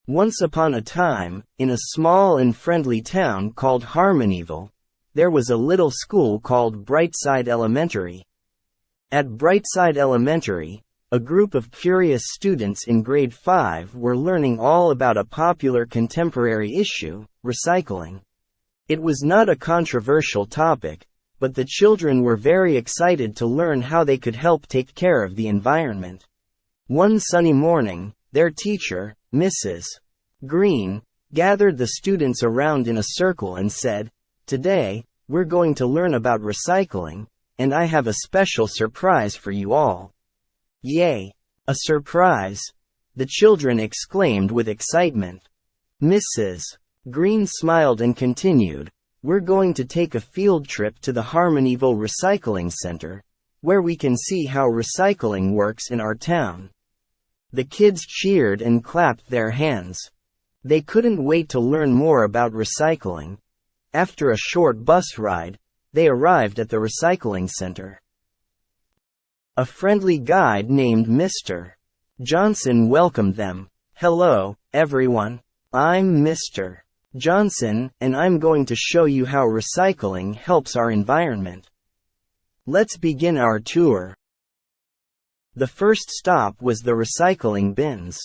Once upon a time, in a small and friendly town called Harmonyville, there was a little school called Brightside Elementary. At Brightside Elementary, a group of curious students in grade 5 were learning all about a popular contemporary issue, recycling. It was not a controversial topic, but the children were very excited to learn how they could help take care of the environment. One sunny morning, their teacher, Mrs. Green, gathered the students around in a circle and said, "Today, we're going to learn about recycling, and I have a special surprise for you all." "Yay! A surprise!" the children exclaimed with excitement. Mrs. Green smiled and continued, "We're going to take a field trip to the Harmonyville Recycling Center, where we can see how recycling works in our town." The kids cheered and clapped their hands. They couldn't wait to learn more about recycling. After a short bus ride, they arrived at the recycling center. A friendly guide named Mr. Johnson welcomed them. "Hello, everyone. I'm Mr. Johnson, and I'm going to show you how recycling helps our environment. Let's begin our tour." The first stop was the recycling bins.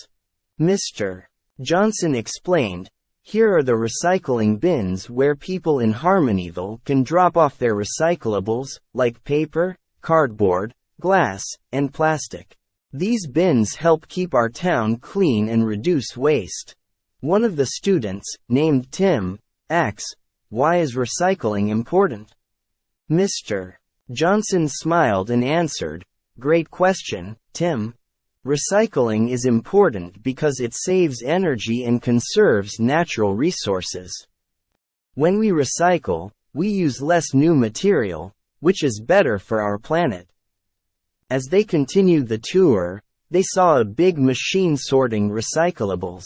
Mr. Johnson explained, "Here are the recycling bins where people in Harmonyville can drop off their recyclables, like paper, cardboard, glass, and plastic. These bins help keep our town clean and reduce waste." One of the students, named Tim, asked, "Why is recycling important?" Mr. Johnson smiled and answered, "Great question, Tim. Recycling is important because it saves energy and conserves natural resources. When we recycle, we use less new material, which is better for our planet." As they continued the tour, they saw a big machine sorting recyclables.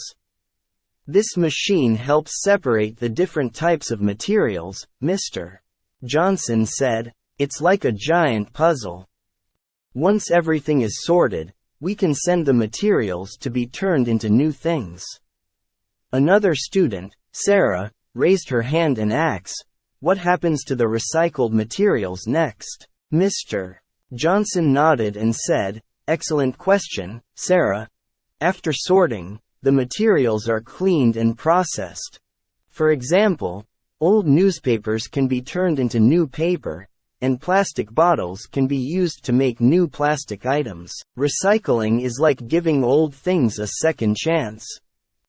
This machine helps separate the different types of materials, Mr. Johnson said. "It's like a giant puzzle. Once everything is sorted, we can send the materials to be turned into new things." Another student, Sarah, raised her hand and asked, "What happens to the recycled materials next?" Mr. Johnson nodded and said, "Excellent question, Sarah. After sorting, the materials are cleaned and processed. For example, old newspapers can be turned into new paper, and plastic bottles can be used to make new plastic items. Recycling is like giving old things a second chance."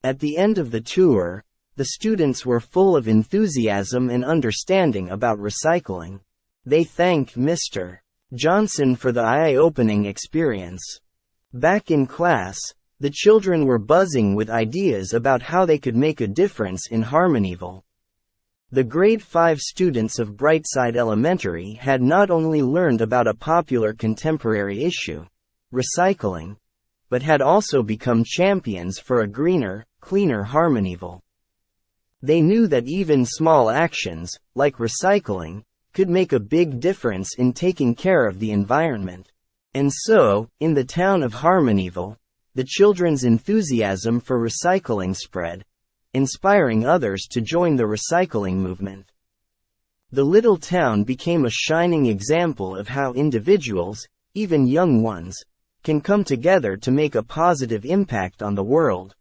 At the end of the tour, the students were full of enthusiasm and understanding about recycling. They thanked Mr. Johnson for the eye-opening experience. Back in class, the children were buzzing with ideas about how they could make a difference in Harmonyville. The grade 5 students of Brightside Elementary had not only learned about a popular contemporary issue, recycling, but had also become champions for a greener, cleaner Harmonyville. They knew that even small actions, like recycling, could make a big difference in taking care of the environment. And so, in the town of Harmonyville, the children's enthusiasm for recycling spread, inspiring others to join the recycling movement. The little town became a shining example of how individuals, even young ones, can come together to make a positive impact on the world.